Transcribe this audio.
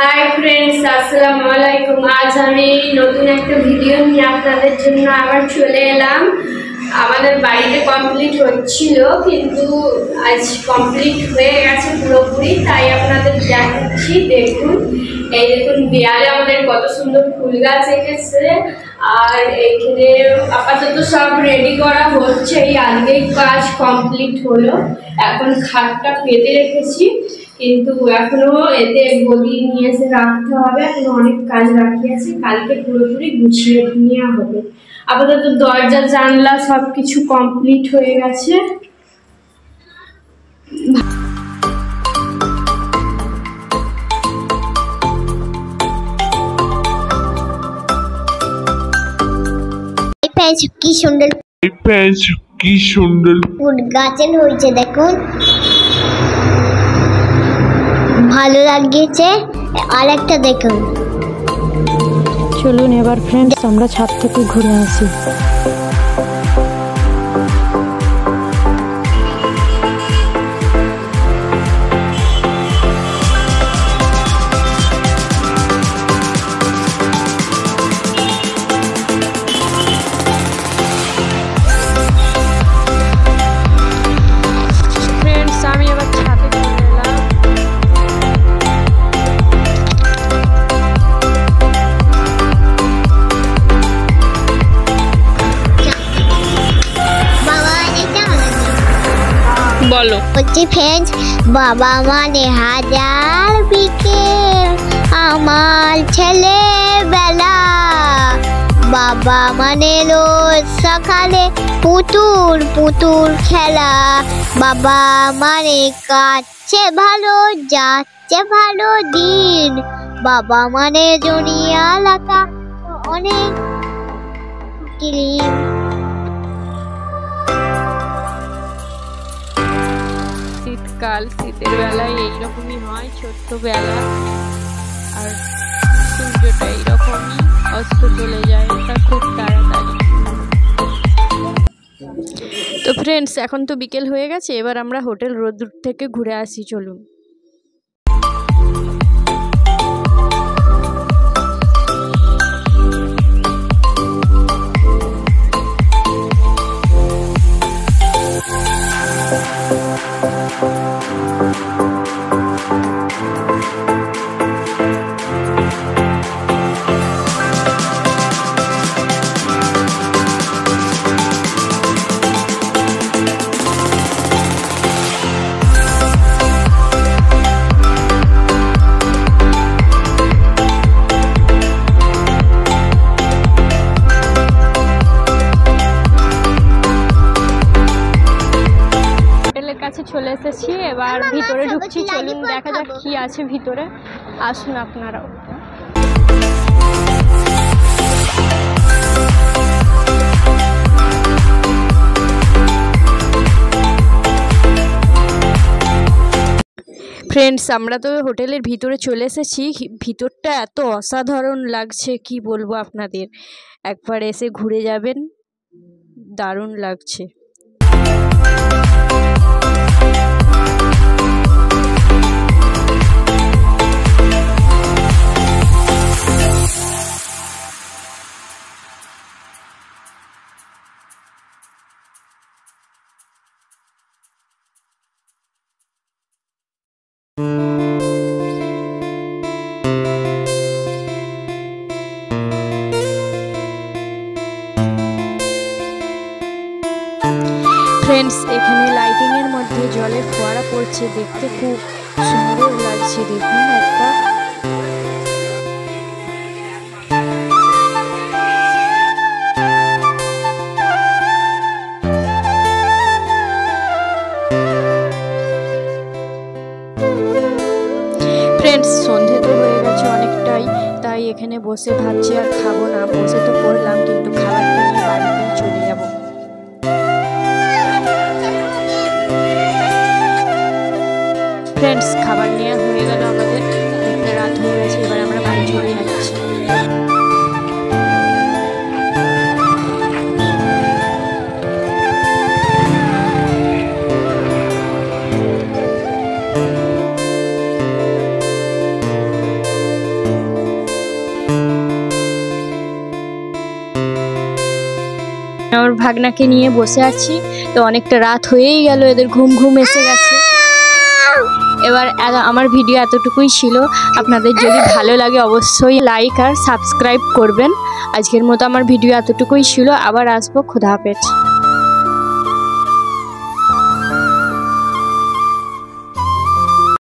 Hi friends, আসসালামু আলাইকুম। আজ আমি নতুন একটা ভিডিও নিয়ে আপনাদের জন্য আবার চলে এলাম। আমাদের বাড়িতে কমপ্লিট হচ্ছিল, কিন্তু আজ কমপ্লিট হয়ে গেছে পুরোপুরি, তাই আপনাদের দেখাচ্ছি। দেখুন, এই দেখুন দেয়ালে আমাদের কত সুন্দর ফুল গাছ এঁকেছে। আর এইখানে আপাতত সব রেডি করা হচ্ছে, এই আজকেই কাজ কমপ্লিট হলো। এখন খাটটা পেতে রেখেছি, কিন্তু এখনো এতে গদি নিয়ে এসে রাখতে হবে। এখনো অনেক কাজ বাকি আছে, কালকে পুরোপুরি গুছিয়ে নেওয়া হবে। আপাতত দরজা জানলা সব কিছু কমপ্লিট হয়ে গেছে। কি সুন্দর ফুল গাছের হয়েছে, দেখুন ভালো লাগিয়েছে। আর একটা দেখুন। চলুন এবার ফ্রেন্ডস আমরা ছাদ থেকে ঘুরে আসি। বলো। বলছি ফ্রেন্ডস, বাবা মানে হাজার বিকেল আমার ছেলেবেলা, বাবা মানে রোজ সকালে পুতুল পুতুল খেলা, বাবা মানে কাটছে ভালো যাচ্ছে ভালো দিন, বাবা মানে দুনিয়া এলাকা অনেক ক্লিন। শীতকাল, শীতের বেলায় এইরকমই হয়, ছোট্টবেলা। আর সূর্যটা এইরকমই অস্ত চলে যায়, এটা খুব তাড়াতাড়ি। তো ফ্রেন্ডস, এখন তো বিকেল হয়ে গেছে, এবার আমরা হোটেল রোদ্দুর থেকে ঘুরে আসি। চলুন। চলে এসেছি, এবার ভিতরে ঢুকছি। চলুন দেখা যাক কি আছে ভিতরে। আসুন আপনারাও। ফ্রেন্ডস, আমরা তো হোটেলের ভিতরে চলে এসেছি। ভিতরটা এত অসাধারণ লাগছে, কি বলবো আপনাদের। একবার এসে ঘুরে যাবেন, দারুণ লাগছে। ফ্রেন্ডস, এখানে লাইটিং এর মধ্যে জলের ফোয়ারা পড়ছে, দেখতে খুব সুন্দর লাগছে। দেখুন একবার। ফ্রেন্ডস, সন্ধে তো হয়ে গেছে অনেকটাই, তাই এখানে বসে ভাবছি আর খাবো না। বসে তো পড়লাম, কিন্তু খাবারটা নিয়ে বাড়িতে চলে যাবো। ফ্রেন্ডস, খাবার নেওয়া হয়ে গেল আমাদের, রাত হয়ে গেছে, এবার আমরা বাড়ি চলে যাচ্ছি। আমার ভাগনাকে নিয়ে বসে আছি। তো অনেকটা রাত হয়েই গেল, এদের ঘুম এসে গেছে। এবার আমার ভিডিও এতটুকুই ছিল। আপনাদের যদি ভালো লাগে অবশ্যই লাইক আর সাবস্ক্রাইব করবেন। আজকের মতো আমার ভিডিও এতটুকুই ছিল। আবার আসবো। খোদা হাফেজ।